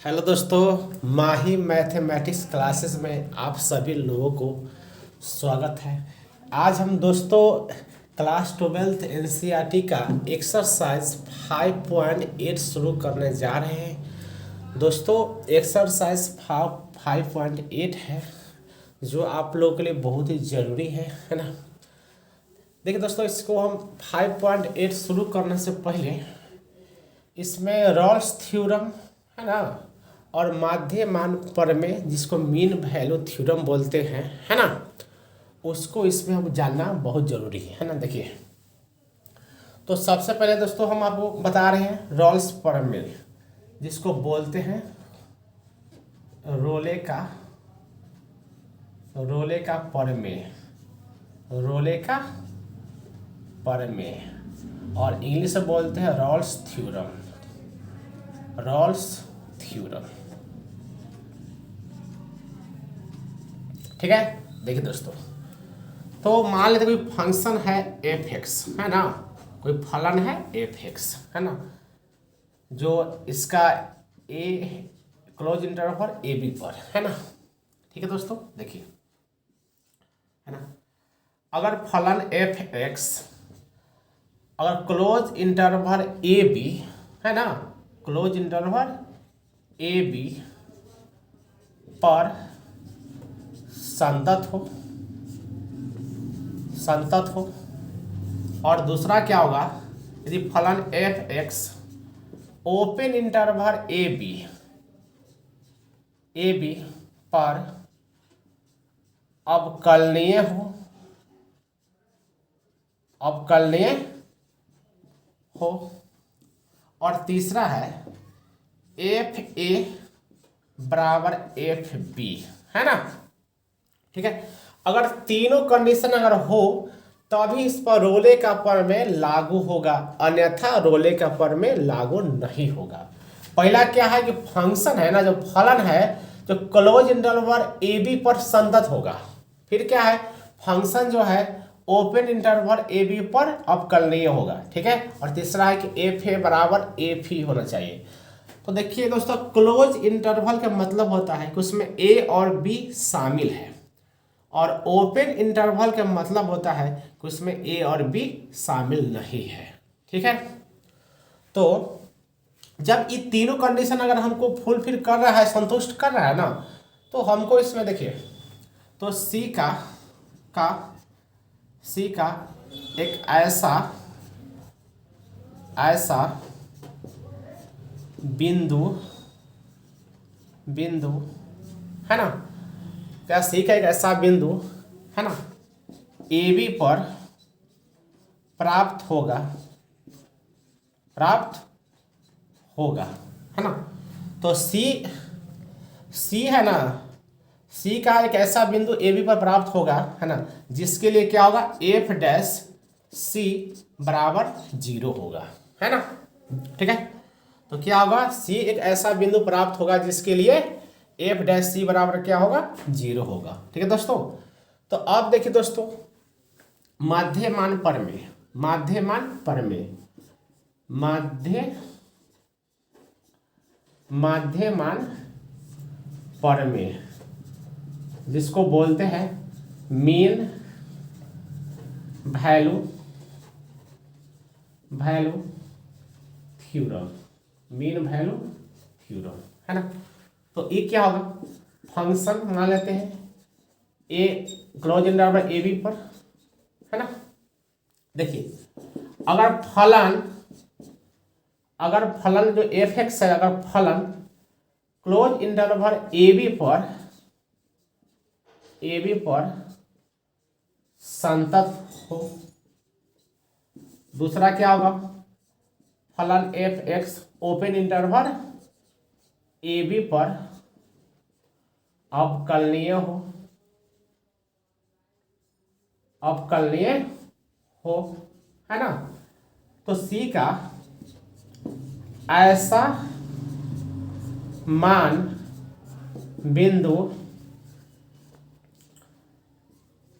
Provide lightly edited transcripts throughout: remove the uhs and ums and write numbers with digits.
Hello दोस्तों, माही mathematics classes में आप सभी लोगों को स्वागत है। आज हम दोस्तों क्लास 12th एनसीईआरटी का एक्सरसाइज 5.8 शुरू करने जा रहे हैं। दोस्तों एक्सरसाइज 5.8 है जो आप लोगों के लिए बहुत ही ज़रूरी है ना। देखिए दोस्तों, इसको हम 5.8 शुरू करने से पहले इसमें रॉल्स थ्योरम है ना और माध्य मान प्रमेय जिसको मीन वैल्यू थ्योरम बोलते हैं है ना, उसको इसमें हम जानना बहुत ज़रूरी है ना। देखिए तो सबसे पहले दोस्तों हम आपको बता रहे हैं रॉल्स प्रमेय जिसको बोलते हैं रोले का प्रमेय, रोले का प्रमेय और इंग्लिश में बोलते हैं रॉल्स थ्योरम, रॉल्स थ्योरम। ठीक है। देखिए दोस्तों, तो मान लेते कोई फंक्शन है एफ एक्स है ना, कोई फलन है एफ एक्स है ना, जो इसका ए क्लोज इंटरवल ए बी पर है ना। ठीक है दोस्तों, देखिए है ना, अगर फलन एफ एक्स अगर क्लोज इंटरवल ए बी है ना, क्लोज इंटरवल ए बी पर संतत हो और दूसरा क्या होगा, यदि फलन f x open interval a b पर अवकलनीय हो और तीसरा है एफ ए बराबर एफ बी है ना। ठीक है, अगर तीनों कंडीशन अगर हो तभी इस पर रोले का प्रमेय लागू होगा, अन्यथा रोले का प्रमेय लागू नहीं होगा। पहला क्या है कि फंक्शन है ना, जो फलन है जो क्लोज इंटरवल ए बी पर संतत होगा। फिर क्या है, फंक्शन जो है ओपन इंटरवल ए बी पर अवकलनीय होगा। ठीक है, और तीसरा है कि एफ ए बराबर एफ ही होना चाहिए। तो देखिए दोस्तों, क्लोज इंटरवल का मतलब होता है कि उसमें ए और बी शामिल है, और ओपन इंटरवल का मतलब होता है कि उसमें ए और बी शामिल नहीं है। ठीक है, तो जब ये तीनों कंडीशन अगर हमको फुलफिल कर रहा है, संतुष्ट कर रहा है ना, तो हमको इसमें देखिए तो सी का एक ऐसा बिंदु है ना, क्या सी का एक ऐसा बिंदु है ना ए बी पर प्राप्त होगा है ना। तो सी है ना, सी का एक ऐसा बिंदु ए बी पर प्राप्त होगा है ना, जिसके लिए क्या होगा, एफ डैश सी बराबर 0 होगा है ना। ठीक है, तो क्या होगा, सी एक ऐसा बिंदु प्राप्त होगा जिसके लिए एफ डैश सी बराबर क्या होगा, 0 होगा। ठीक है दोस्तों, तो अब देखिए दोस्तों माध्यमान प्रमेय जिसको बोलते हैं मीन वैल्यू थ्योरम, है ना। तो ये क्या होगा, फंक्शन मान लेते हैं ए क्लोज इंटरवल ए बी पर है ना। देखिए अगर फलन जो एफ एक्स है, अगर फलन क्लोज इंटरवल ए बी पर संतत हो, दूसरा क्या होगा, फलन f x open interval a b पर अवकलनीय हो है ना। तो सी का ऐसा मान बिंदु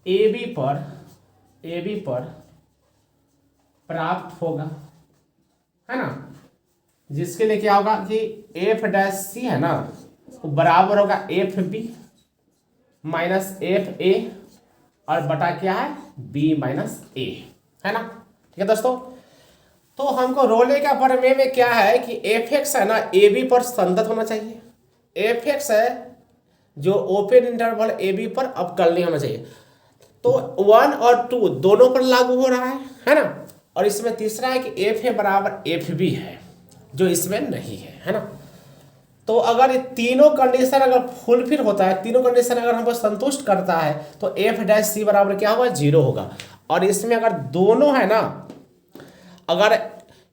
ए बी पर प्राप्त होगा है ना, जिसके लिए क्या होगा कि एफ डैश सी है ना, वो बराबर होगा f b minus f a और बटा क्या है बी माइनस ए, है ना। ठीक है दोस्तों, तो हमको रोले का प्रमेय में क्या है कि एफ एक्स है ना ए बी पर संगत होना चाहिए। एफ एक्स है जो ओपन इंटरवल ए बी पर अवकलनीय होना चाहिए। तो 1 और 2 दोनों पर लागू हो रहा है ना। और इसमें तीसरा है कि एफ ए बराबर एफ बी है, जो इसमें नहीं है ना। तो अगर ये तीनों कंडीशन अगर फुलफिल होता है, तीनों कंडीशन अगर हमको संतुष्ट करता है, तो एफ डैश सी बराबर क्या होगा 0 होगा। और इसमें अगर दोनों है ना, अगर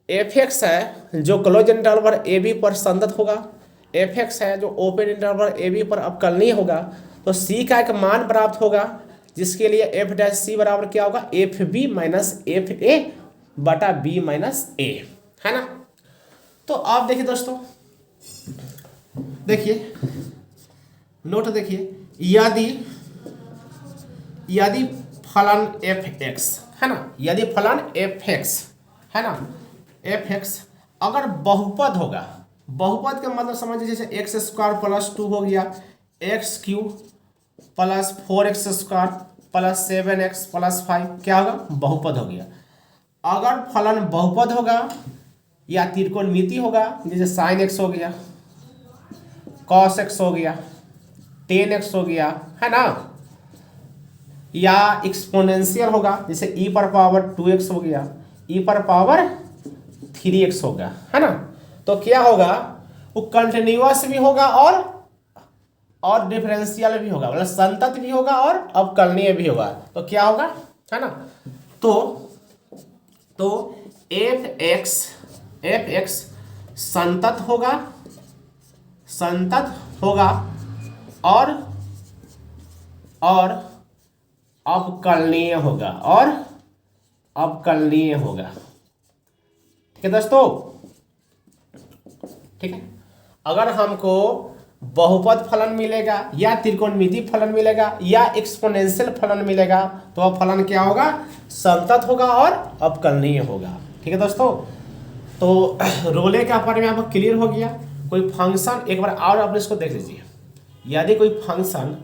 एफ एक्स है जो क्लोज इंटरवल ए बी पर संगत होगा, एफ एक्स है जो ओपन इंटरवल ए बी पर अवकलनीय होगा, तो सी का एक मान प्राप्त होगा, जिसके लिए एफ डैश सी बराबर क्या होगा f b minus f a बटा बी माइनस ए, है ना। तो आप देखिए दोस्तों, देखिए नोट देखिए, यदि फलन एफ एक्स है ना, यदि फलन एफ एक्स है ना, एफ एक्स अगर बहुपद होगा, बहुपद का मतलब समझिए जैसे एक्स स्क्वायर प्लस 2 हो गया, x cube plus 4x square plus 7x plus 5 क्या होगा बहुपद हो गया। अगर फलन बहुपद होगा या त्रिकोणमिति होगा, जैसे साइन एक्स हो गया, कॉस एक्स हो गया, टेन एक्स हो गया, है ना, या एक्सपोनेंशियल होगा, जैसे ई पर पावर 2x हो गया, ई पर पावर 3x होगा, है ना। तो क्या होगा वो कंटिन्यूअस भी होगा और डिफरेंशियल भी होगा, मतलब संतत भी होगा और अवकलनीय भी होगा। तो क्या होगा, है ना। तो एफ एक्स संतत होगा और अवकलनीय होगा, ठीक है दोस्तों। ठीक है, अगर हमको बहुपद फलन मिलेगा या त्रिकोणमिति फलन मिलेगा या एक्सपोनेंशियल फलन मिलेगा, तो वह फलन क्या होगा संतत होगा और अवकलनीय होगा। ठीक है दोस्तों, तो रोले का प्रमेय आपको क्लियर हो गया। कोई फंक्शन एक बार और आप इसको देख लीजिए, यदि कोई फंक्शन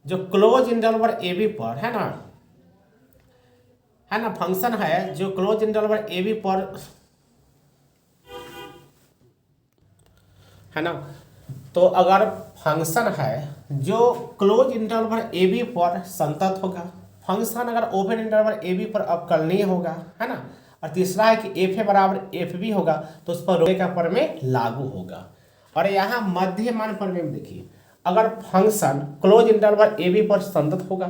जो क्लोज इंटरवल ए बी पर है ना, फंक्शन है जो क्लोज इंटरवल ए बी पर है ना, तो अगर फंक्शन है जो क्लोज इंटरवल ए बी पर संतत होगा, फंक्शन अगर ओपन इंटरवल ए बी पर अवकलनीय होगा, है ना, और तीसरा है कि एफ ए बराबर एफ बी होगा, तो उस पर रोले का प्रमेय लागू होगा। और यहाँ मध्य मान प्रमेय में देखिए, अगर function close interval a b पर संतत होगा,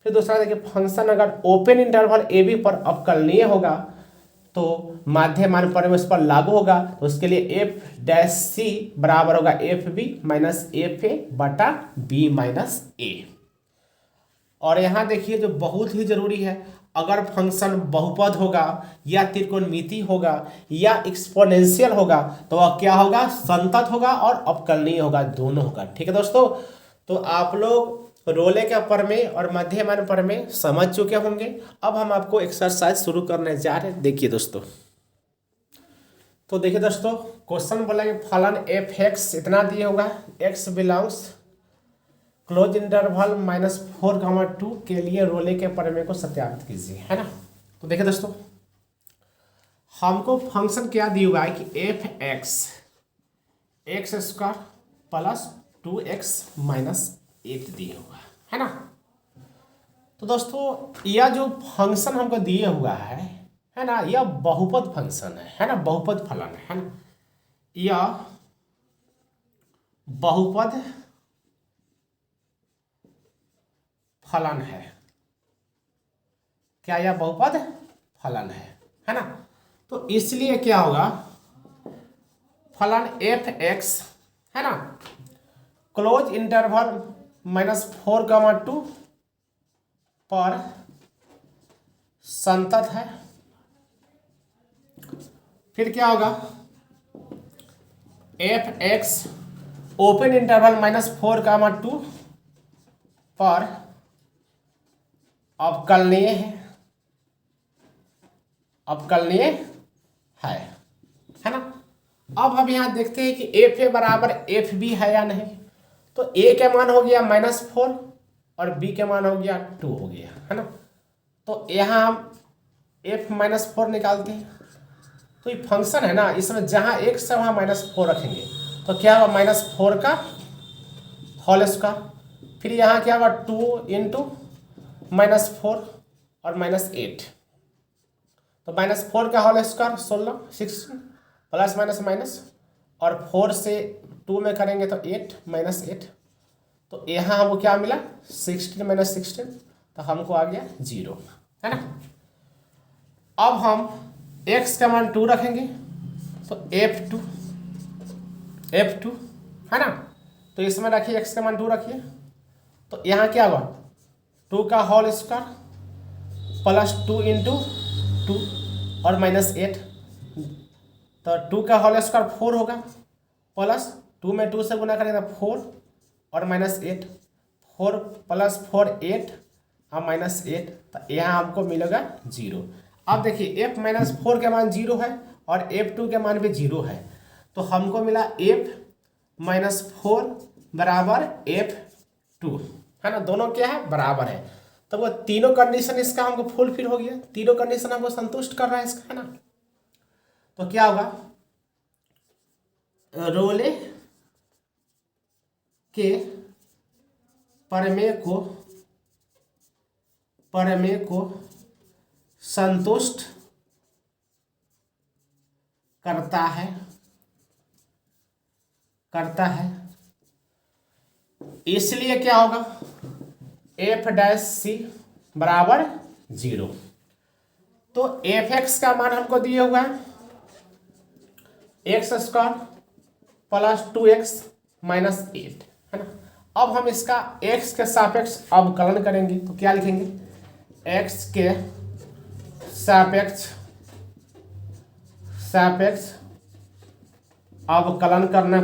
फिर दूसरा देखिए फंक्शन अगर ओपन इंटरवल ए बी पर अवकलनीय होगा, तो माध्य मान प्रमेय उस पर लागू होगा। तो उसके लिए एफ डैश सी बराबर होगा f b minus f a बटा बी माइनस ए। और यहाँ देखिए जो बहुत ही जरूरी है, अगर फंक्शन बहुपद होगा या त्रिकोणमिति होगा या एक्सपोनेंशियल होगा, तो वह क्या होगा संतत होगा और अवकलनीय होगा, दोनों होगा। ठीक है दोस्तों, तो आप लोग रोले का प्रमेय और मध्यमान प्रमेय समझ चुके होंगे। अब हम आपको एक्सरसाइज शुरू करने जा रहे हैं। देखिए दोस्तों, तो देखिए दोस्तों, क्वेश्चन बोला कि फलन एफ एक्स इतना दिया होगा, एक्स बिलोंग्स क्लोज इंटरवल -4, 2 के लिए रोले के प्रमेय को सत्यापित कीजिए, है ना। तो देखिए दोस्तों, हमको फंक्शन क्या दिया हुआ है कि F x square plus 2x minus 8 दिया हुआ है ना। तो दोस्तों यह जो फंक्शन हमको दिया हुआ है ना, यह बहुपद फंक्शन है ना, बहुपद फलन है ना, यह बहुपद फलन है। क्या यह बहुपद फलन है ना। तो इसलिए क्या होगा, फलन एफ एक्स है ना क्लोज इंटरवल -4, 2 पर संतत है। फिर क्या होगा, एफ एक्स ओपन इंटरवल -4, 2 पर अवकलनीय है ना। अब हम यहाँ देखते हैं कि एफ ए बराबर एफ बी है या नहीं। तो ए के मान हो गया -4 और बी के मान हो गया 2 हो गया, है ना। तो यहाँ हम एफ -4 निकालते हैं। तो ये फंक्शन है ना, इसमें जहाँ x है वहाँ -4 रखेंगे तो क्या होगा -4 का होल स्क्वायर, फिर यहाँ क्या होगा 2 इंटू -4 और -8, तो -4 का whole square 16 plus minus minus, और 4 से 2 में करेंगे तो 8 -8, तो यहाँ हमको क्या मिला 16 - 16, तो हमको आ गया 0, है ना। अब हम x का मान 2 रखेंगे तो f2 है ना। तो इसमें रखिए x का मान 2 रखिए, तो यहाँ क्या होगा 2 का होल स्क्वायर प्लस 2 इंटू 2 और -8, तो 2 का होल स्क्वायर 4 होगा, प्लस 2 में 2 से गुना करेंगे तो 4 और -8, 4 + 4 8 और -8, तो यहाँ हमको मिलेगा 0। अब देखिए f -4 के मान 0 है और f2 के मान भी 0 है, तो हमको मिला f -4 बराबर f2, है ना। दोनों क्या है बराबर है, तो वो तीनों कंडीशन इसका हमको फुलफिल हो गया, तीनों कंडीशन हमको संतुष्ट कर रहा है इसका, है ना। तो क्या होगा रोले के प्रमेय को संतुष्ट करता है, इसलिए क्या होगा f' बराबर 0। तो f(x) का मान हमको दिए हुआ है x² प्लस 2x माइनस 8, है ना। अब हम इसका x के सापेक्ष अवकलन करेंगे, तो क्या लिखेंगे x के सापेक्ष अवकलन करने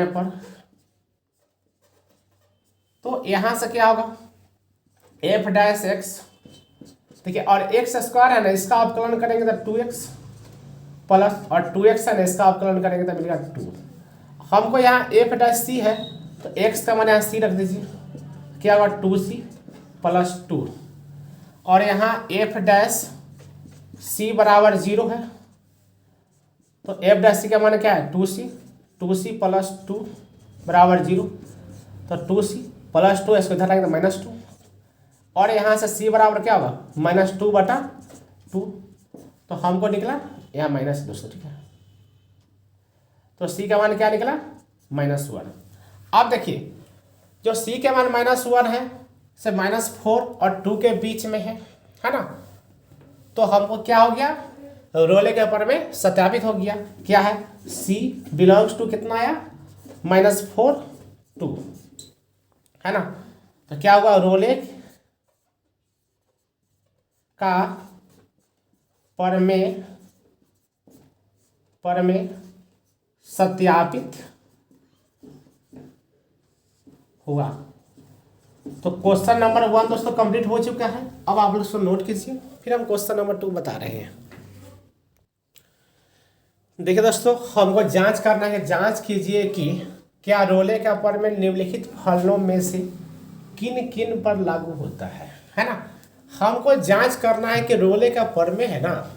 पर तो यहां से क्या होगा f'(x), देखिए, और x² है ना, इसका अवकलन करेंगे तो 2x प्लस, और 2x है ना, इसका अवकलन करेंगे तो मिलेगा 2। हमको यहाँ f' है तो x का मान यहाँ c रख दीजिए, क्या होगा 2c प्लस 2, और यहाँ f' बराबर 0 है, तो f' का मान क्या है 2c प्लस 2 बराबर 0, तो 2c प्लस 2 इसको इधर लाएंगे तो -2, और यहाँ से c बराबर क्या होगा -2/2, तो हमको निकला यहाँ -200, ठीक है। तो c का मान क्या निकला -1। अब देखिए जो c के मान -1 है से -4 और 2 के बीच में है ना, तो हमको क्या हो गया रोले के प्रमेय सत्यापित हो गया। क्या है c बिलोंग्स टू कितना आया -4 2, है ना। तो क्या हुआ रोले का प्रमेय सत्यापित हुआ। तो क्वेश्चन नंबर 1 दोस्तों कंप्लीट हो चुका है। अब आप लोग इसको नोट कीजिए, फिर हम क्वेश्चन नंबर 2 बता रहे हैं। देखिए दोस्तों, हमको जांच करना है, जांच कीजिए कि क्या रोले का प्रमेय निम्नलिखित फलनों में से किन किन पर लागू होता है ना। हमको जांच करना है कि रोले का प्रमेय है ना,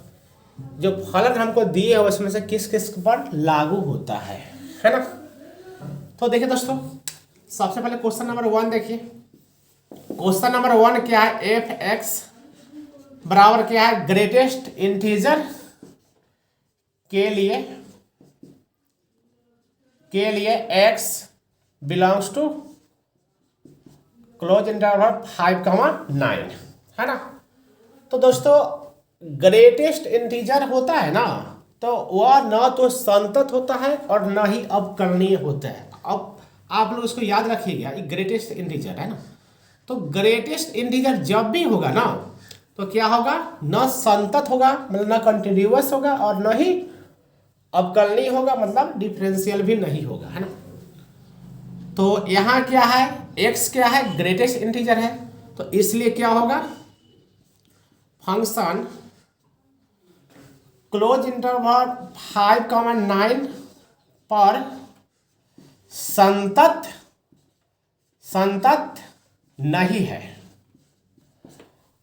जो फलन हमको दिए हैं उसमें से किस किस पर लागू होता है ना। तो देखिए दोस्तों, सबसे पहले क्वेश्चन नंबर 1 देखिए। क्वेश्चन नंबर 1 क्या है f(x) बराबर क्या है ग्रेटेस्ट इंटीजर के लिए x belongs to close interval 5,9, है ना। तो दोस्तों ग्रेटेस्ट इंटीजर होता है ना, तो वह न तो संतत होता है और न ही अवकलनीय होता है। अब आप लोग इसको याद रखिएगा, ये ग्रेटेस्ट इंटीजर है ना। तो ग्रेटेस्ट इंटीजर जब भी होगा ना, तो क्या होगा न संतत होगा मतलब न कंटिन्यूअस होगा, और न ही अवकलनीय होगा मतलब डिफरेंशियल भी नहीं होगा, है ना। तो यहाँ क्या है x क्या है ग्रेटेस्ट इंटीजर है, तो इसलिए क्या होगा फंक्शन क्लोज इंटरवल 5,9 पर संतत नहीं है।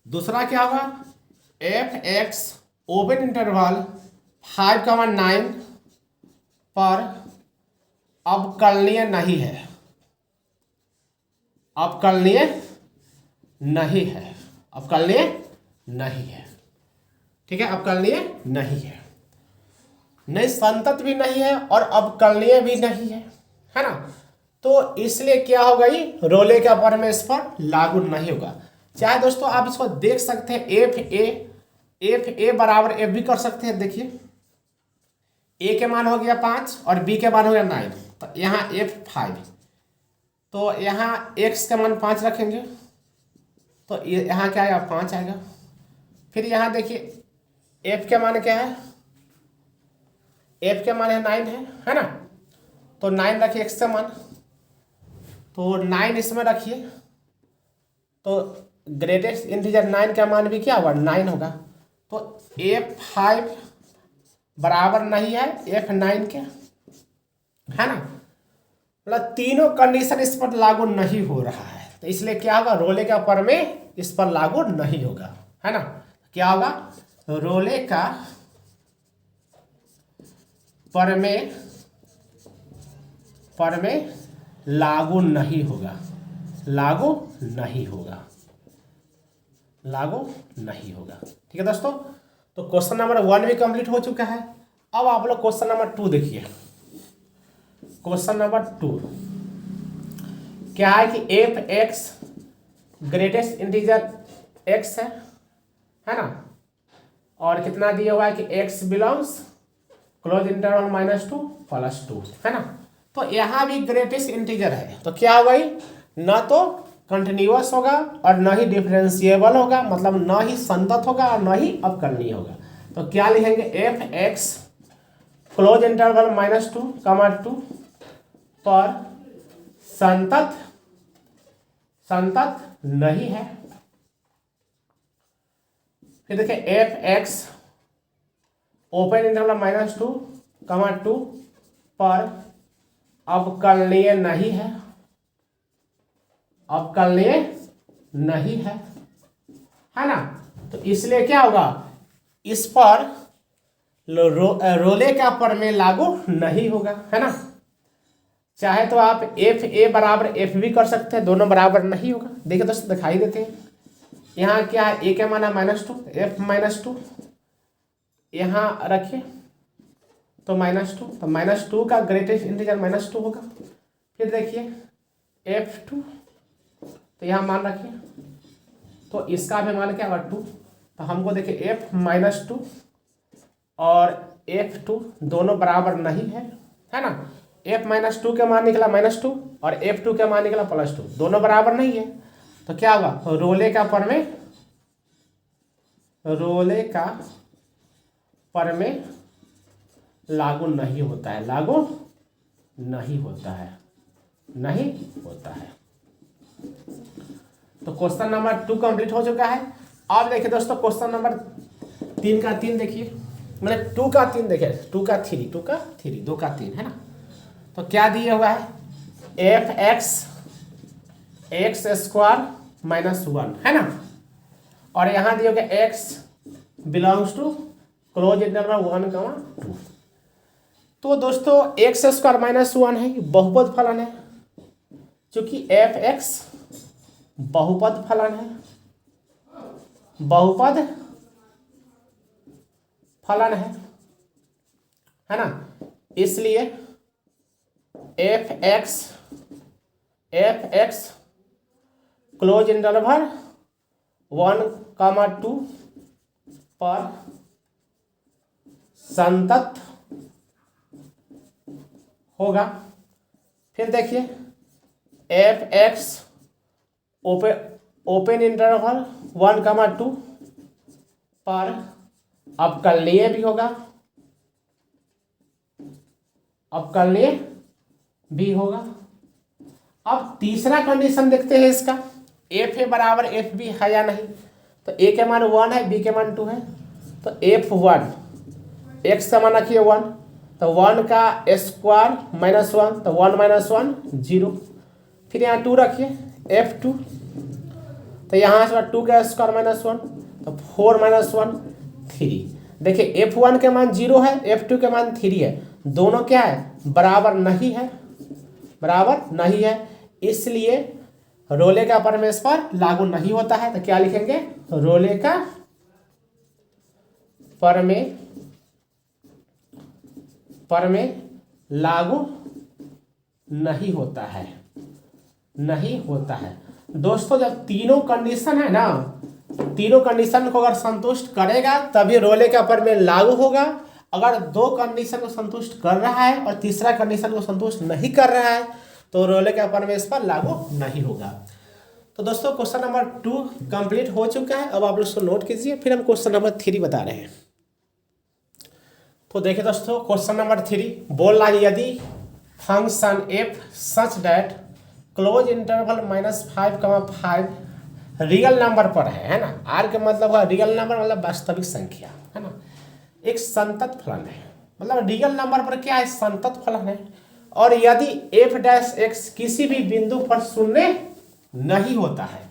दूसरा क्या होगा, एफ एक्स ओपन इंटरवल 5,9 पर अवकलनीय नहीं है, अवकलनीय नहीं है, अवकलनीय नहीं है। ठीक है, अवकलनीय नहीं है, नहीं संतत भी नहीं है और अवकलनीय भी नहीं है ना। तो इसलिए क्या होगा, ये रोले का प्रमेय इस पर लागू नहीं होगा। चाहे दोस्तों आप इसको देख सकते हैं, एफ ए बराबर एफ भी कर सकते हैं। देखिए ए के मान हो गया 5 और बी के मान हो गया 9, तो यहाँ एफ 5, तो यहाँ एक्स का मान 5 रखेंगे तो यहाँ क्या आएगा, 5 आएगा। फिर यहाँ देखिए एफ के मान क्या है, एफ के मान है 9 है ना, तो 9 रखिए एक्स का मान, तो 9 इसमें रखिए, तो ग्रेटेस्ट इंटीजर 9 का मान भी क्या होगा, 9 होगा। तो F5 बराबर नहीं है F9 के, है ना। मतलब तीनों कंडीशन इस पर लागू नहीं हो रहा है, तो इसलिए क्या होगा, रोले का प्रमेय इस पर लागू नहीं होगा, है ना। क्या होगा, रोले का प्रमेय लागू नहीं होगा, लागू नहीं होगा, लागू नहीं होगा। ठीक है दोस्तों, तो क्वेश्चन नंबर 1 भी कंप्लीट हो चुका है। अब आप लोग क्वेश्चन नंबर 2 देखिए। क्वेश्चन नंबर 2 क्या है कि F x greatest integer x है ना, और कितना दिया हुआ है कि एक्स बिलोंग्स क्लोज इंटरवल -2 + 2, है ना। तो यहाँ भी ग्रेटेस्ट इंटीजर है, तो क्या होगा, ना तो कंटिन्यूअस होगा और न ही डिफरेंशिएबल होगा, मतलब न ही संतत होगा और न ही अवकलनीय होगा। तो क्या लिखेंगे, एफ एक्स क्लोज इंटरवल -2, 2 पर संतत नहीं है। फिर देखिए एफ एक्स ओपन इंटरवल -2, 2 पर अवकलनीय नहीं है, अवकलनीय नहीं है ना। तो इसलिए क्या होगा, इस पर रोले का प्रमेय लागू नहीं होगा, है ना। चाहे तो आप एफ ए बराबर एफ भी कर सकते हैं, दोनों बराबर नहीं होगा। देखिए दोस्तों दिखाई देते हैं, यहाँ क्या है, ए का मान है -2, एफ -2 यहाँ रखिए, तो -2, तो -2 का ग्रेटेस्ट इंटीजर -2 होगा। फिर देखिए F2, तो यहाँ मान रखिए, तो इसका भी मान क्या होगा 2, तो हमको देखिए F -2 और F2 दोनों बराबर नहीं है ना। F -2 का मान निकला -2 और F2 का मान निकला +2, दोनों बराबर नहीं है। तो क्या होगा, रोले का प्रमेय लागू नहीं होता है, लागू नहीं होता है, नहीं होता है। तो क्वेश्चन नंबर 2 कंप्लीट हो चुका है। अब देखिए दोस्तों क्वेश्चन नंबर 3 का 3 देखिए, मतलब 2 का 3 देखिए, 2 का 3, 2 का 3, 2 का 3, है ना। तो क्या दिया हुआ है, एफ एक्स स्क्वायर -1, है ना, और यहाँ दिया गया x belongs to close interval 1, 2। तो दोस्तों एक्स स्क्वायर -1 है, बहुपद फलन है, क्योंकि एफ एक्स बहुपद फलन है, बहुपद फलन है ना। इसलिए एफ एक्स क्लोज इंटरवल 1, 2 पर संतत होगा। फिर देखिए एफ एक्स ओपन इंटरवल 1, 2 पर अवकलनीय भी होगा, अवकलनीय भी होगा। अब तीसरा कंडीशन देखते हैं इसका, एफ ए बराबर एफ बी है या नहीं। तो ए के मान 1 है, बी के मान 2 है, तो F1 एक्स का मान रखिए 1, तो 1 का स्क्वायर -1, तो 1 - 1 0। फिर यहाँ 2 रखिए F2, तो यहाँ से 2 का स्क्वायर -1, तो 4 - 1 3। देखिए F1 के मान 0 है, F2 के मान 3 है, दोनों क्या है बराबर नहीं है, बराबर नहीं है, इसलिए रोले का प्रमेय पर लागू नहीं होता है। तो क्या लिखेंगे, रोले का प्रमेय लागू नहीं होता है, नहीं होता है। दोस्तों जब तीनों कंडीशन है ना, तीनों कंडीशन को अगर संतुष्ट करेगा तभी रोले का प्रमेय लागू होगा। अगर दो कंडीशन को संतुष्ट कर रहा है और तीसरा कंडीशन को संतुष्ट नहीं कर रहा है तो रोले का प्रमेय इस पर लागू नहीं होगा। तो दोस्तों क्वेश्चन नंबर 2 कंप्लीट हो चुका है। अब आप लोग इसको नोट कीजिए, फिर हम क्वेश्चन नंबर 3 बता रहे हैं। तो देखिए दोस्तों क्वेश्चन नंबर 3 बोल रहा है यदि function f such that close interval -5, real number पर है ना, आर के मतलब है रियल नंबर मतलब वास्तविक संख्या है ना, एक संतत फलन है, मतलब रियल नंबर पर क्या है संतत फलन है, और यदि f' किसी भी बिंदु पर शून्य नहीं होता है,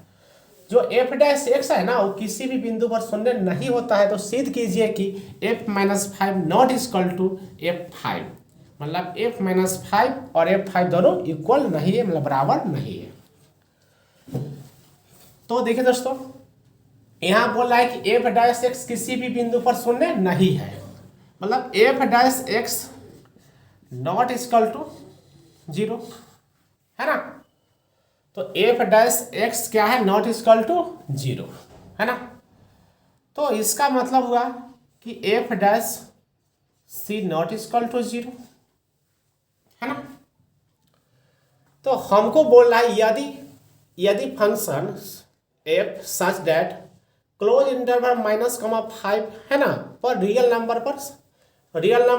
जो f' है ना वो किसी भी बिंदु पर शून्य नहीं होता है, तो सिद्ध कीजिए कि f - 5 not equal to f5, मतलब f - 5 और f5 दोनों इक्वल नहीं है, मतलब बराबर नहीं है। तो देखिए दोस्तों यहां बोल रहा है कि f' किसी भी बिंदु पर शून्य नहीं है, मतलब f' नॉट इक्वल टू 0 है ना, तो f' क्या है नॉट इक्वल टू 0 है ना, तो इसका मतलब हुआ कि f' नॉट इक्वल टू 0 है ना। तो हमको बोल रहा है यदि function f such that close interval -5 है ना पर रियल नंबर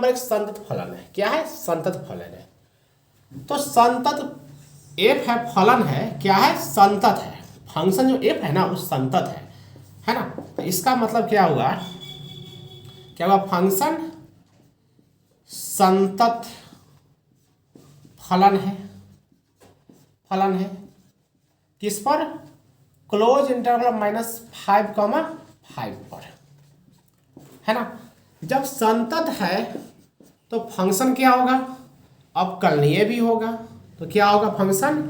एक संतत फलन है, क्या है संतत फलन है, तो संतत f है फलन है, क्या है संतत है, फंक्शन जो f है ना वो संतत है ना, तो इसका मतलब क्या हुआ फंक्शन संतत फलन है किस पर, क्लोज इंटरवल -5, पर है ना। जब संतत है तो फंक्शन क्या होगा अवकलनीय भी होगा, तो क्या होगा फंक्शन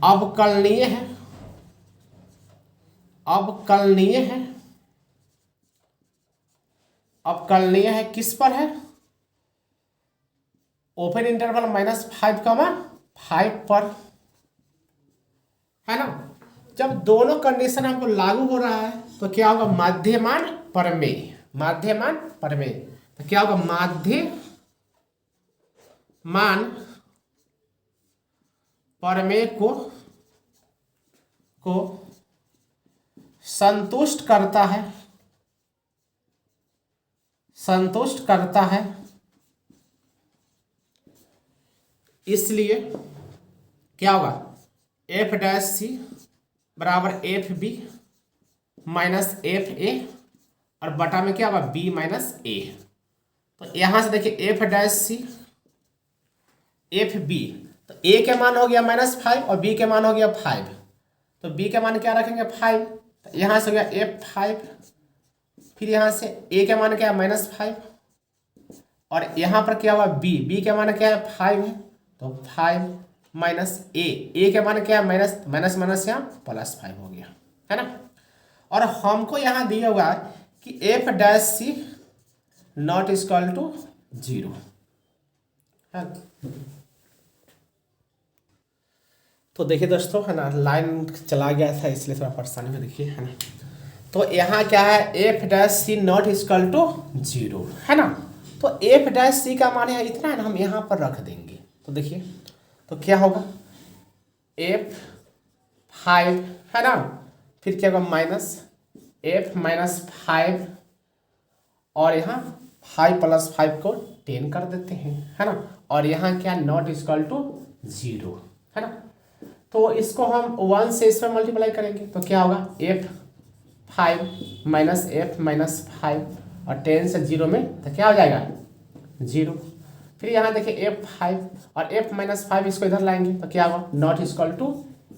अवकलनीय है किस पर है, ओपन इंटरवल -5, पर है ना। जब दोनों कंडीशन हमको लागू हो रहा है तो क्या होगा माध्यमान प्रमेय, तो क्या होगा माध्यमान प्रमेय को संतुष्ट करता है, इसलिए क्या होगा f' बराबर fb माइनस fa और बटा में क्या होगा b माइनस a। तो यहां से देखिए f' fb, तो a के मान हो गया -5 और b के मान हो गया 5, तो b के मान क्या रखेंगे 5, तो यहां से हो गया f5, फिर यहां से a के मान क्या है -5 और यहां पर क्या हुआ b के मान क्या है 5 है, तो 5 माइनस a के मान क्या है माइनस यहाँ +5 हो गया है ना। और हमको यहाँ दिया हुआ है कि f' नॉट इक्वल टू 0 है। तो देखिए दोस्तों है ना लाइन चला गया था इसलिए थोड़ा परेशानी में देखिए है ना। तो यहाँ क्या है f' नॉट इक्वल टू 0 है ना, तो f' का मान है इतना है ना, हम यहाँ पर रख देंगे। तो देखिए तो क्या होगा f5 है ना, फिर क्या होगा -f-5 और यहाँ 5 + 5 को 10 कर देते हैं है ना, और यहाँ क्या नॉट इक्वल टू 0 है ना। तो इसको हम 1 से इसमें मल्टीप्लाई करेंगे तो क्या होगा f5 - f - 5 और 10 से 0 में तो क्या हो जाएगा 0। फिर यहाँ देखिए F5 और F-5 इसको इधर लाएंगे तो क्या होगा नॉट इक्वल टू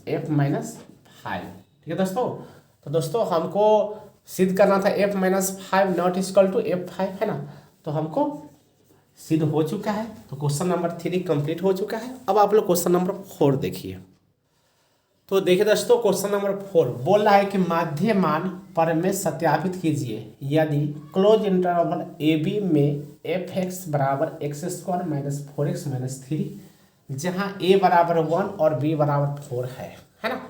F-5। ठीक है दोस्तों। तो दोस्तों हमको सिद्ध करना था F-5 not equal to F5 है ना, तो हमको सिद्ध हो चुका है। तो क्वेश्चन नंबर 3 कंप्लीट हो चुका है। अब आप लोग क्वेश्चन नंबर 4 देखिए। तो देखिए दोस्तों क्वेश्चन नंबर 4 बोल रहा है कि माध्य मान पर में सत्यापित कीजिए यदि क्लोज इंटरवल ए बी में एफ एक्स बराबर x square minus 4x minus 3 जहाँ a बराबर 1 और b बराबर 4 है ना।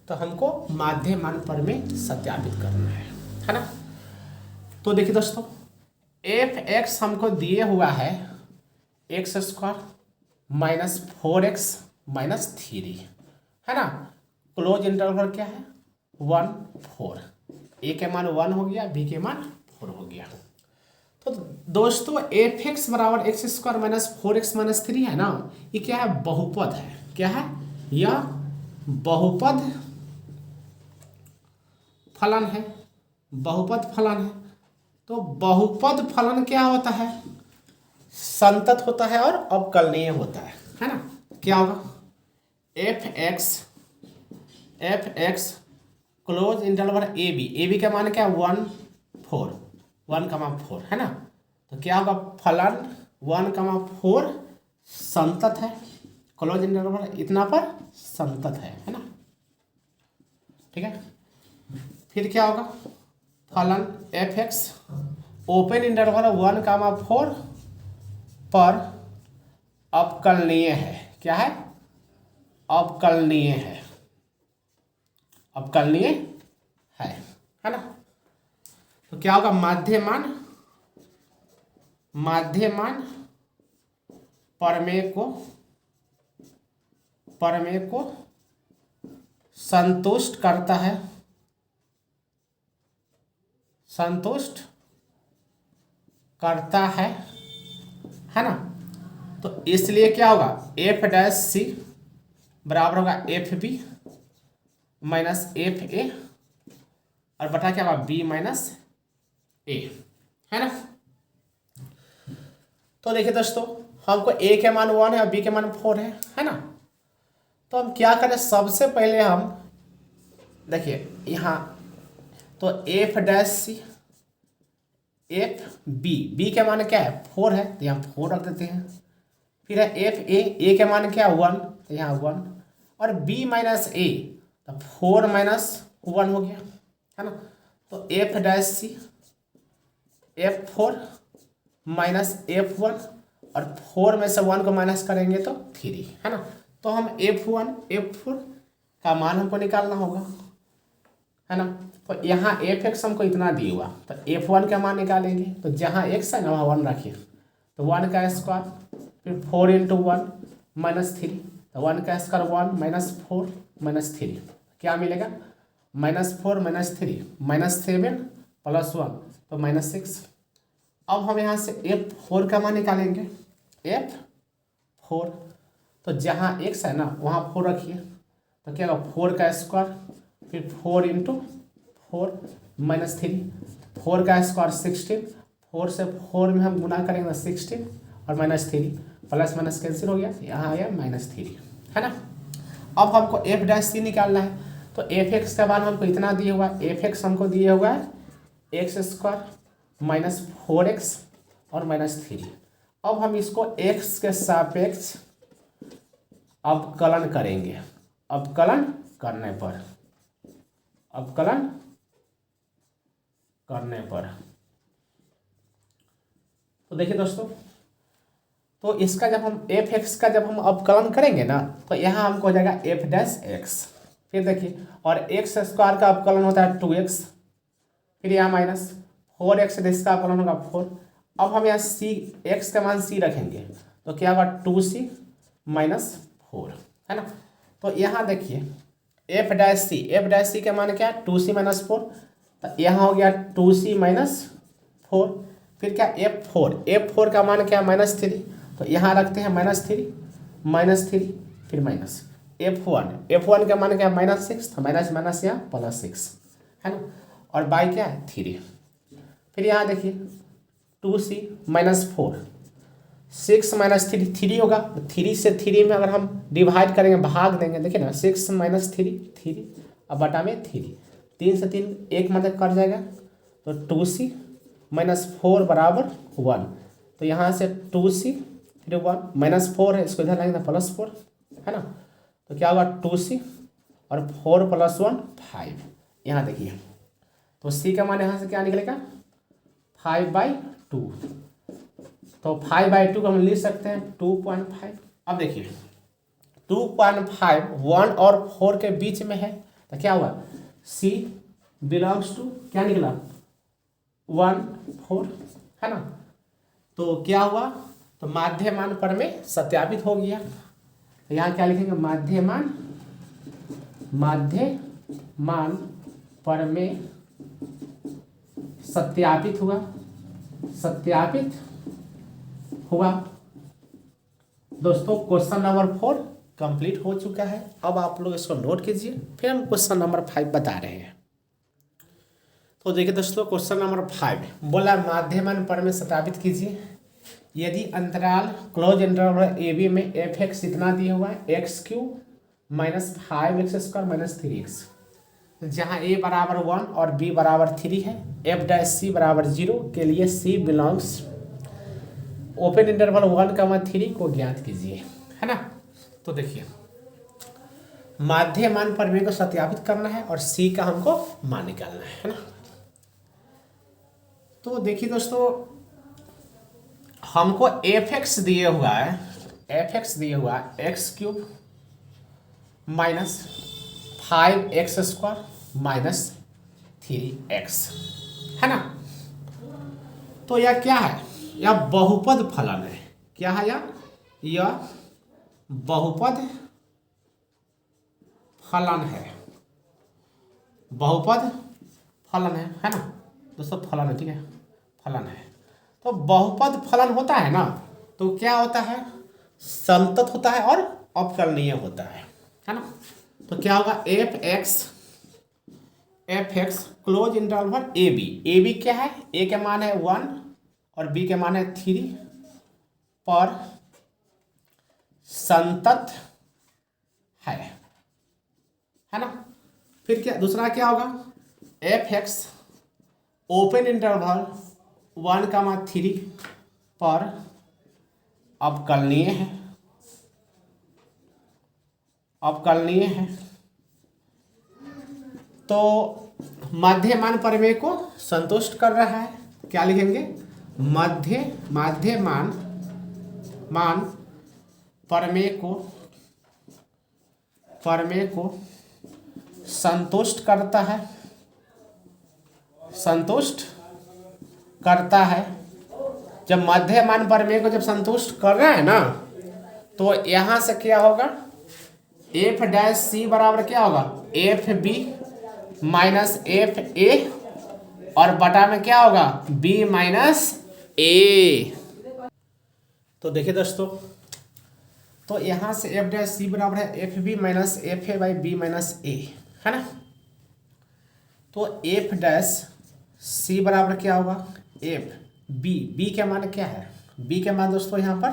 तो हमको माध्य मान पर में सत्यापित करना है ना। तो देखिए दोस्तों एफ एक्स हमको दिए हुआ है x square minus 4x minus 3 है ना। क्लोज इंटरवल क्या है 1 4, ए के मान 1 हो गया, बी के मान 4 हो गया। तो दोस्तों एफ एक्स बराबर x square minus 4x minus 3 है ना, ये क्या है बहुपद है। क्या है यह बहुपद फलन है, बहुपद फलन है। तो बहुपद फलन क्या होता है संतत होता है और अवकलनीय होता है ना। क्या होगा f x close interval a b का मान क्या है 1 4 1,4 है ना। तो क्या होगा फलन 1,4 संतत है, क्लोज इंटरवल इतना पर संतत है ना। ठीक है। फिर क्या होगा फलन एफ एक्स ओपन इंटरवल 1,4 पर अवकलनीय है। क्या है अवकलनीय है, अवकलनीय है ना। तो क्या होगा माध्य मान प्रमेय को संतुष्ट करता है, है ना। तो इसलिए क्या होगा एफ डैश सी बराबर होगा f b minus f a और बटा क्या होगा बी माइनस ए है ना। तो देखिए दोस्तों हमको ए के मान 1 है और बी के मान 4 है ना। तो हम क्या करें सबसे पहले हम देखिए यहाँ तो f dash c f b के मान क्या है 4 है तो यहाँ 4 रख देते हैं। फिर है एफ ए के मान क्या है 1 तो यहाँ 1 और बी माइनस ए तो 4 माइनस 1 हो गया है ना। तो एफ डैश सी F4 माइनस F1 और 4 में से 1 को माइनस करेंगे तो 3 है ना। तो हम F1 F4 का मान हमको निकालना होगा है ना। तो यहाँ Fx हमको इतना दिया हुआ तो F1 का मान निकालेंगे। तो जहाँ x है ना वहाँ 1 रखिए तो 1 का स्क्वायर फिर 4 इंटू 1 माइनस 3 तो 1 का स्क्वायर 1 माइनस 4 माइनस 3 क्या मिलेगा -4 -3 -7 प्लस 1 तो -6। अब हम यहाँ से F4 का मान निकालेंगे F4 तो जहाँ x है ना वहाँ 4 रखिए तो क्या होगा 4 का स्क्वायर फिर 4 इंटू 4 -3 4 का स्क्वायर 16 4 से 4 में हम गुना करेंगे 16 और -3 प्लस माइनस कैंसिल हो गया यहाँ आया -3 है ना। अब हमको एफ डैश सी निकालना है तो एफ एक्स का मान हमको इतना दिया हुआ है एफ एक्स हमको दिया हुआ है एक्स स्क्वायर -4x और -3। अब हम इसको x के सापेक्ष अवकलन करेंगे। अवकलन करने पर तो देखिए दोस्तों तो इसका जब हम एफ एक्स का जब हम अवकलन करेंगे ना तो यहाँ हमको हो जाएगा एफ डैश एक्स। फिर देखिए और एक्स स्क्वायर का अवकलन होता है 2x फिर यहाँ -4x इसका अवकलन होगा 4। अब हम यहाँ सी एक्स का मान सी रखेंगे तो क्या होगा 2c -4 है ना। तो यहाँ देखिए एफ डैश सी का मान क्या है 2c -4 तो यहाँ हो गया 2c -4 फिर क्या F4 का मान क्या -3 तो यहाँ रखते हैं -3 फिर माइनस F1 का मान क्या है -6 तो माइनस यहाँ +6 है ना और बाई क्या है 3। फिर यहाँ देखिए 2c माइनस 4, 6 माइनस 3 3 होगा, 3 से 3 में अगर हम डिवाइड करेंगे, भाग देंगे, देखिए ना 6 माइनस 3 3 अब बटा में 3, 3 से 3 एक मतलब कट जाएगा, तो 2c माइनस 4 बराबर 1। तो यहाँ से 2c फिर 1 माइनस 4 है, इसको इधर लाएंगे तो +4 है ना। तो क्या होगा 2c और 4 + 1 5। यहाँ देखिए तो c का मान यहाँ से क्या निकलेगा 5/2। तो 5/2 को हम लिख सकते हैं 2.5। अब देखिए 2.5 1 और 4 के बीच में है, तो क्या हुआ c बिलोंग्स टू क्या निकला 1 4 है ना। तो क्या हुआ, तो माध्यमान प्रमेय सत्यापित हो गया। तो यहाँ क्या लिखेंगे माध्यमान प्रमेय सत्यापित हुआ। दोस्तों क्वेश्चन नंबर 4 कंप्लीट हो चुका है। अब आप लोग इसको नोट कीजिए, फिर हम क्वेश्चन नंबर 5 बता रहे हैं। तो देखिए दोस्तों क्वेश्चन नंबर 5 बोला माध्यमान प्रमेय सत्यापित कीजिए यदि अंतराल क्लोज इंटरवल ए बी में एफ एक्स इतना दिया हुआ है x³ minus 5x² minus 3x, जहाँ a बराबर 1 और b बराबर 3 है, f' बराबर 0 के लिए c बिलोंग्स ओपन इंटरवल 1,3 को ज्ञात कीजिए, है ना। तो देखिए माध्यमान प्रमेय को सत्यापित करना है और c का हमको मान निकालना है ना। तो देखिए दोस्तों हमको f(x) दिए हुआ है x³ minus 5x² minus 3x, है ना। तो यह क्या है, यह बहुपद फलन है। क्या है यह बहुपद फलन है, बहुपद फलन है ना दोस्तों, फलन है, ठीक है, फलन है। तो बहुपद फलन होता है ना, तो क्या होता है संतत होता है और अवकलनीय होता है ना। तो क्या होगा f(x) close interval a B क्या है, ए के मान है 1 और बी के मान है 3 पर संतत है ना। फिर क्या दूसरा क्या होगा f(x) ओपन इंटरवल 1,3 पर अवकलनीय है। तो माध्यमान प्रमेय को संतुष्ट कर रहा है। क्या लिखेंगे माध्यमान प्रमेय को संतुष्ट करता है। जब माध्यमान प्रमेय को जब संतुष्ट कर रहा है ना, तो यहां से क्या होगा f' बराबर क्या होगा fb माइनस fa और बटा में क्या होगा b माइनस a। तो देखिए दोस्तों तो यहां से f' बराबर है fb minus fa by b minus a, है ना। तो f' बराबर क्या होगा b का मान क्या है, b का मान दोस्तों यहाँ पर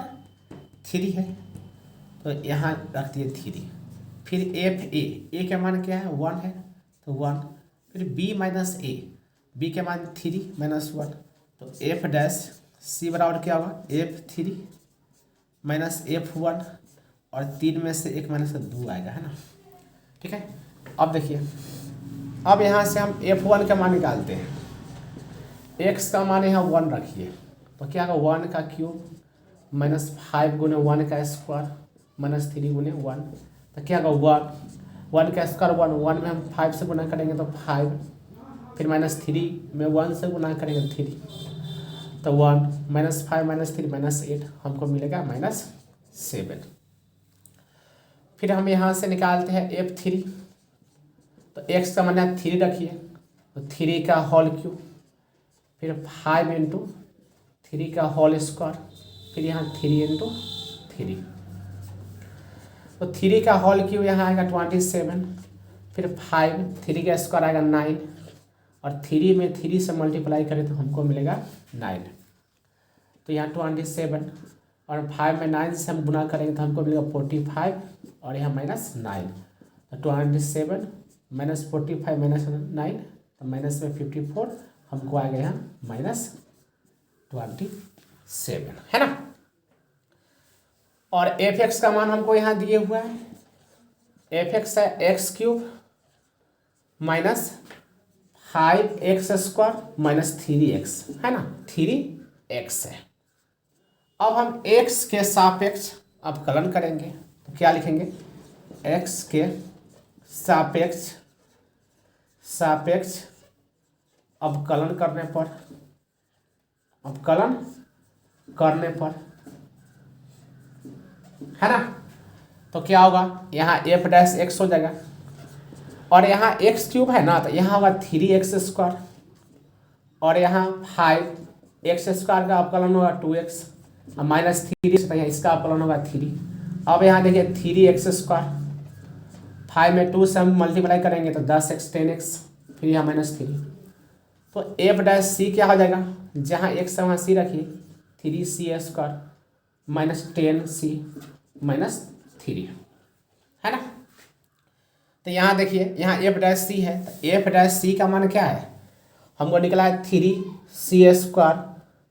3 है, तो यहाँ रख दिए 3। फिर fa का मान क्या है 1 है, तो 1। फिर b माइनस a, b का मान 3 माइनस 1, तो f' बराबर क्या होगा f3 माइनस f1 और 3 में से 1 माइनस 2 आएगा, है ना, ठीक है। अब देखिए अब यहाँ से हम f1 का मान निकालते हैं। x का मान यहाँ 1 रखिए, तो क्या होगा 1 का क्यूब माइनस 5 गुने 1 का स्क्वायर माइनस 3 गुने 1, तो क्या होगा 1 का स्क्वायर 1 में हम 5 से गुना करेंगे तो 5, फिर माइनस 3 में 1 से गुना करेंगे 3, तो 1 माइनस 5 माइनस 3 माइनस 8 हमको मिलेगा माइनस 7। फिर हम यहाँ से निकालते हैं f3, तो x का मान 3 रखिए, तो 3 का होल क्यूब, फिर 5 इंटू 3 का होल स्क्वायर, फिर यहाँ 3 इंटू 3, तो 3 का होल क्यूब यहाँ आएगा 27, फिर 5 3 का स्क्वायर आएगा 9 और 3 में 3 से मल्टीप्लाई करें तो हमको मिलेगा 9। तो यहाँ 27 और 5 में 9 से हम गुना करेंगे तो हमको मिलेगा 45 और यहाँ -9, तो 27 -45 -9 तो माइनस में 54 हमको आ गया यहाँ -27, है ना। और एफ एक्स का मान हमको यहाँ दिए हुआ है, एफ एक्स है x³ -5x² -3x, है ना, 3x है। अब हम x के सापेक्ष अवकलन करेंगे तो क्या लिखेंगे, x के सापेक्ष अवकलन करने पर है ना, तो क्या होगा, यहाँ f' हो जाएगा और यहाँ x³ है ना, तो यहाँ होगा 3x² और यहाँ 5x² का अवकलन होगा 2x और -3 तो यहाँ इसका अवकलन होगा 3। अब यहाँ देखिए 3x², 5 में 2 से हम मल्टीप्लाई करेंगे तो 10x 10x, फिर यहाँ -3, तो f' क्या हो जाएगा, जहाँ x है वहाँ c रखिए, 3c² -10c -3, है ना। तो यहाँ देखिए यहाँ f' है, तो f' का मान क्या है, हमको निकला है 3c²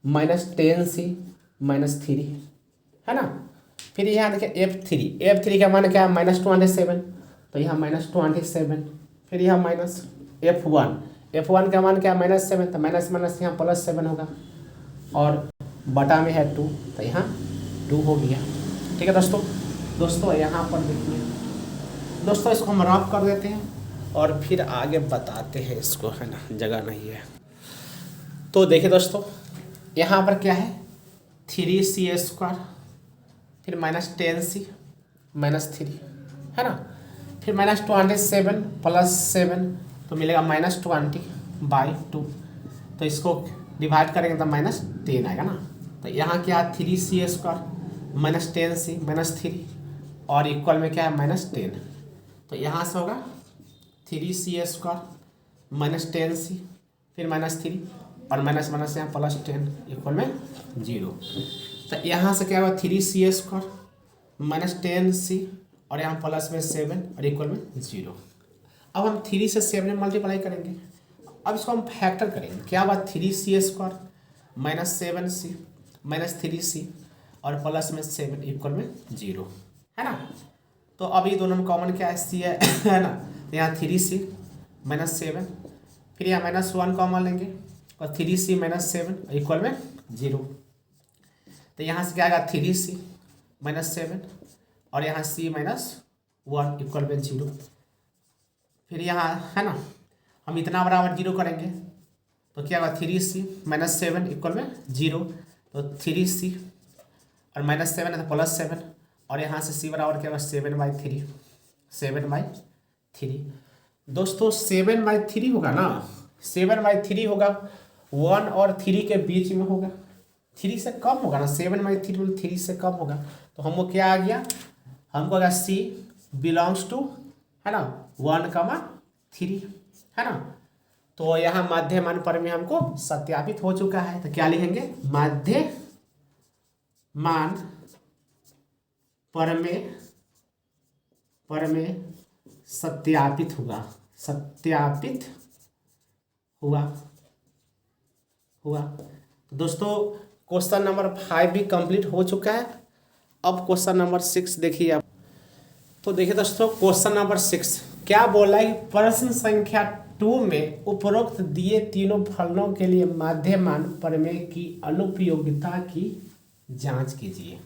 -10c -3, है ना। फिर यहाँ देखिए f3 का मान क्या है, -27, तो यहाँ -27, फिर यहाँ f1 का मान क्या है, -7, तो माइनस यहाँ +7 होगा और बटा में है 2, तो यहाँ 2 हो गया। ठीक है दोस्तों यहाँ पर देखिए दोस्तों, इसको हम रफ कर देते हैं और फिर आगे बताते हैं इसको, है ना, जगह नहीं है। तो देखिए दोस्तों यहाँ पर क्या है, 3c², फिर -10c -3, है ना, फिर -27 +7 तो मिलेगा -20/2, तो इसको डिवाइड करेंगे तो -10 आएगा ना। तो यहाँ क्या है, 3c² -10c -3 और इक्वल में क्या है, -10, तो यहाँ से होगा 3c² -10c फिर -3 और माइनस यहाँ +10 इक्वल में 0। तो यहाँ से क्या होगा, 3c² -10c और यहाँ प्लस में 7 और इक्वल में 0। अब हम 3 से 7 में मल्टीप्लाई करेंगे, अब इसको हम फैक्टर करेंगे, क्या हुआ, 3c² -7c -3c और प्लस में 7 इक्वल में 0, है ना। तो अभी दोनों में कॉमन क्या है, c है ना, तो यहाँ 3c -7 फिर यहाँ -1 कॉमन लेंगे और 3c -7 इक्वल में 0। तो यहाँ से क्या आएगा, 3c -7 और यहाँ c -1 इक्वल में 0। फिर यहाँ है ना, हम इतना बराबर 0 करेंगे तो क्या होगा, 3c -7 इक्वल में 0, तो 3c और -7 है तो +7 और यहाँ से c बराबर क्या होगा, 7/3 दोस्तों 7/3 होगा ना, 7/3 होगा, 1 और 3 के बीच में होगा, 3 से कम होगा ना, 7/3 मतलब 3 से कम होगा। तो हमको क्या आ गया, हमको अगर c बिलोंग्स टू, है ना, 1,3, है ना। तो यहाँ माध्य मान पर में हमको सत्यापित हो चुका है, तो क्या लिखेंगे, माध्य मान पर में सत्यापित हुआ। तो दोस्तों क्वेश्चन नंबर 5 भी कंप्लीट हो चुका है। अब क्वेश्चन नंबर 6 देखिए आप। तो देखिए दोस्तों क्वेश्चन नंबर 6 क्या बोला है, प्रश्न संख्या 2 में उपरोक्त दिए तीनों फलनों के लिए माध्य मान प्रमेय की अनुपयोगिता की जांच कीजिए।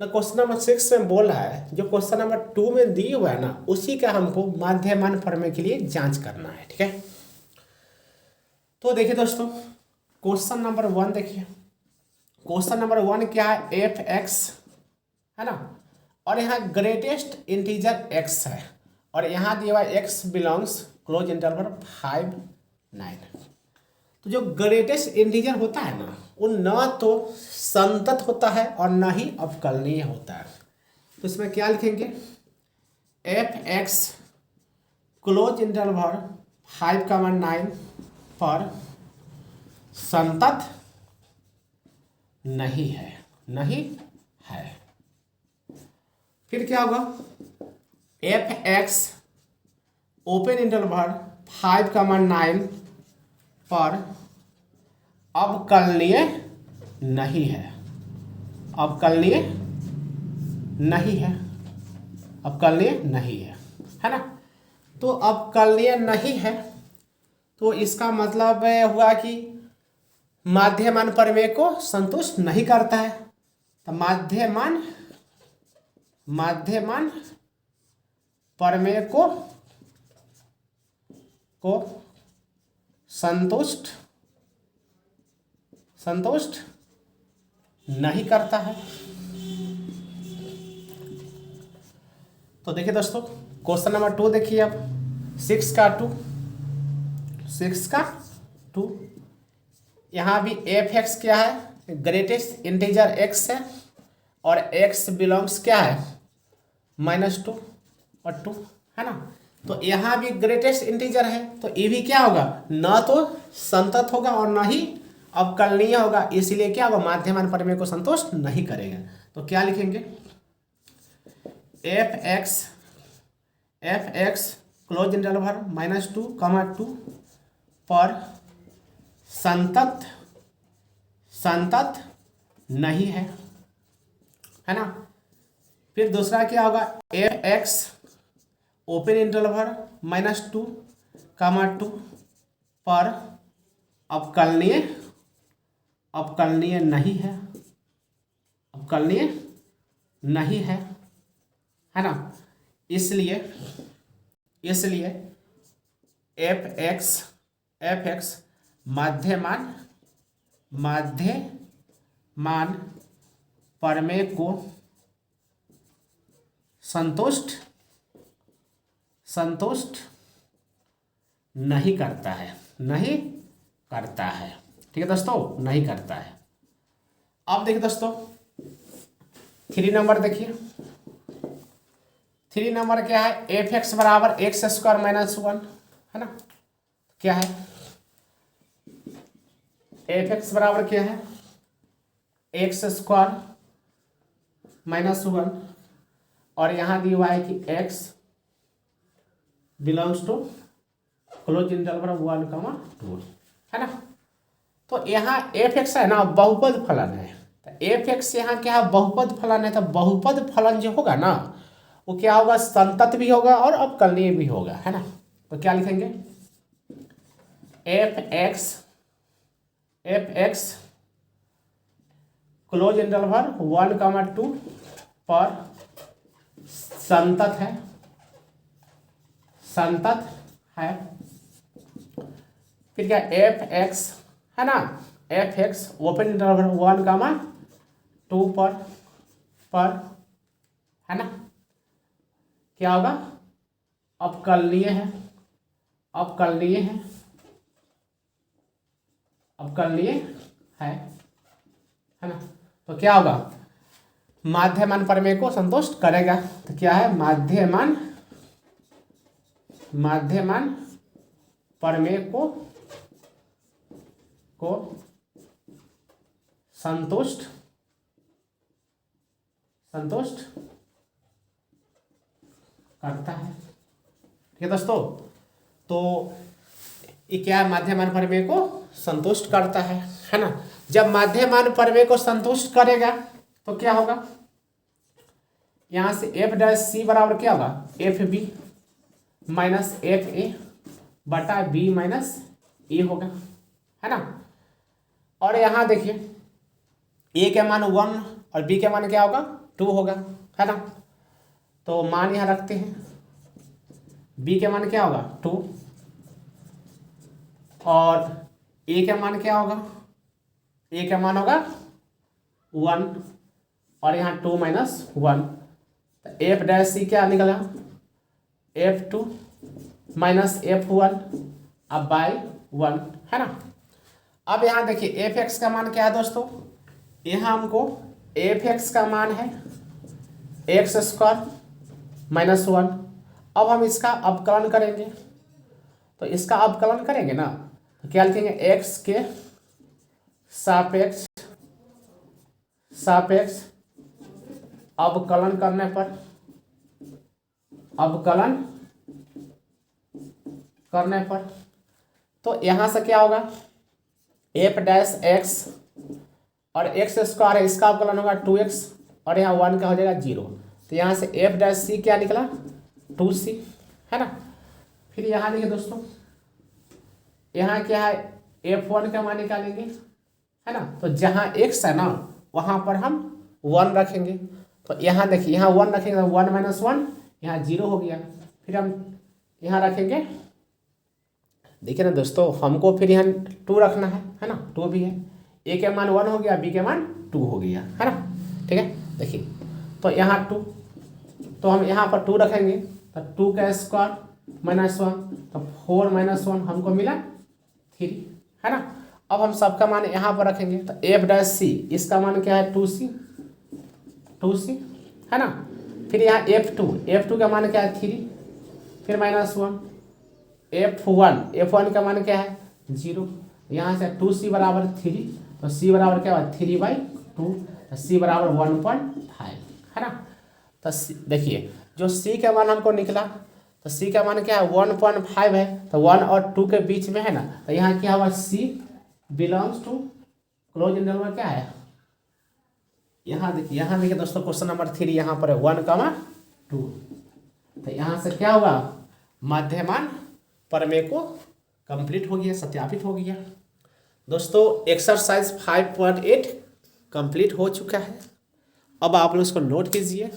तो क्वेश्चन नंबर 6 में बोल रहा है, जो क्वेश्चन नंबर 2 में दिए हुआ है ना, उसी का हमको माध्य मान प्रमेय के लिए जांच करना है। ठीक है, तो देखिए दोस्तों क्वेश्चन नंबर 1 देखिए, क्वेश्चन नंबर 1 क्या है, f(x) है ना, और यहाँ ग्रेटेस्ट इंटीजर x है और यहाँ दिया हुआ x बिलोंग्स क्लोज इंटरवल 5 9। तो जो ग्रेटेस्ट इंटीजर होता है ना, वो न तो संतत होता है और न ही अवकलनीय होता है। तो इसमें क्या लिखेंगे, f(x) क्लोज इंटरवल 5,9 पर संतत नहीं है, नहीं है। फिर क्या होगा, एफ एक्स ओपन इंटरवल 5,9 पर अवकलनीय नहीं है, अवकलनीय नहीं है, अवकलनीय नहीं है ना। तो अवकलनीय नहीं है तो इसका मतलब हुआ कि माध्यमान प्रमेय को संतुष्ट नहीं करता है। तो माध्यमान प्रमेय को संतुष्ट नहीं करता है। तो देखिए दोस्तों, क्वेश्चन नंबर 2 देखिए अब, 6 का 2 यहाँ भी एफ एक्स क्या है, ग्रेटेस्ट इंटीजर एक्स है और एक्स बिलोंग्स क्या है -2 और 2 है ना। तो यहाँ भी ग्रेटेस्ट इंटीजर है तो ये भी क्या होगा, न तो संतत होगा और न ही अवकलनीय होगा, इसलिए क्या होगा, माध्यमान प्रमेय को संतुष्ट नहीं करेगा। तो क्या लिखेंगे, एफ एक्स क्लोज इंटरवल -2, 2 पर संतत नहीं है ना। फिर दूसरा क्या होगा, एफ एक्स ओपन इंटरवल -2, 2 पर अवकलनीय नहीं है, अवकलनीय नहीं है ना। इसलिए एफ एक्स माध्यमान प्रमेय को संतुष्ट नहीं करता है, ठीक है दोस्तों, नहीं करता है। अब देखिए दोस्तों 3 नंबर देखिए, 3 नंबर क्या है, एफ एक्स बराबर एक्स स्क्वायर -1 है ना। क्या है, एफ एक्स बराबर क्या है, एक्स स्क्वायर -1 और यहाँ दिया हुआ है कि x belongs to close interval 1,2 है ना। तो यहाँ एफ एक्स है ना बहुपद फलन है, तो एफ एक्स यहाँ क्या है, बहुपद फलन है। तो बहुपद फलन जो होगा ना वो क्या होगा, संतत भी होगा और अवकलनीय भी होगा, है ना। तो क्या लिखेंगे, एफ एक्स क्लोज इंटरवल 1,2 पर संतत है। फिर क्या, एफ एक्स है ना, एफ एक्स ओपन इंटरवल 1,2 पर है ना, क्या होगा, अवकलनीय है ना। तो क्या होगा, माध्यमान प्रमेय को संतुष्ट करेगा। तो क्या है, माध्यमान प्रमेय को संतुष्ट करता है, ठीक है दोस्तों। तो ये क्या है, माध्यमान प्रमेय को संतुष्ट करता है ना। जब माध्यमान प्रमेय को संतुष्ट करेगा तो क्या होगा, यहाँ से एफ डैश सी बराबर क्या होगा, f b minus f a बटा बी माइनस ए होगा, है ना। और यहाँ देखिए ए के मान 1 और बी के मान क्या होगा, 2 होगा, है ना। तो मान यहाँ रखते हैं, बी के मान क्या होगा 2 और ए का मान क्या होगा, ए का मान होगा 1 और यहाँ 2 माइनस 1। तो एफ डैश सी क्या निकला, F2 माइनस F1 अब बाई 1, है ना। अब यहाँ देखिए एफ एक्स का मान क्या है दोस्तों, यहाँ हमको एफ एक्स का मान है एक्स स्क्वायर -1। अब हम इसका अवकलन करेंगे, तो इसका अवकलन करेंगे ना तो क्या लिखेंगे, एक्स के सापेक्ष सापेक्ष अवकलन करने पर, अवकलन करने पर, तो यहां से क्या होगा, एफ डैश एक्स और एक्स स्क्वायर है, इसका अवकलन होगा 2x और यहाँ 1 का हो जाएगा 0। तो यहाँ से एफ डैश सी क्या निकला 2c, है ना। फिर यहाँ देखिए दोस्तों, यहाँ क्या है, f1 का मान निकालेंगे, है ना। तो जहाँ x है ना वहाँ पर हम 1 रखेंगे। तो यहाँ देखिए, यहाँ 1 रखेंगे तो 1 - 1 यहाँ 0 हो गया। फिर हम यहाँ रखेंगे, देखिए ना दोस्तों, हमको फिर यहाँ 2 रखना है ना, 2 भी है। ए के मान 1 हो गया, बी के मान 2 हो गया, है ना। ठीक है, देखिए तो यहाँ 2, तो हम यहाँ पर 2 रखेंगे तो 2 का स्क्वायर -1, तो 4 - 1 हमको मिला 3, है ना। अब हम सबका मान यहाँ पर रखेंगे तो एफ डैश सी, इसका मान क्या है 2c, है ना। फिर यहाँ f2 का मान क्या है 3, फिर -1, f1 का मान क्या है 0। यहाँ से 2c बराबर 3, तो c बराबर क्या हुआ 3/2, तो c बराबर 1.5, है ना। तो देखिए जो c का मान हमको निकला, तो c का मान क्या है 1.5 है, तो 1 और 2 के बीच में है ना। तो यहाँ क्या हुआ c belongs to close interval क्या है, यहाँ देखिए दोस्तों क्वेश्चन नंबर 3 यहाँ पर है 1,2। तो यहाँ से क्या हुआ, मध्यमान प्रमेय को कंप्लीट हो गया, सत्यापित हो गया। दोस्तों एक्सरसाइज 5.8 कंप्लीट हो चुका है। अब आप लोग इसको नोट कीजिए।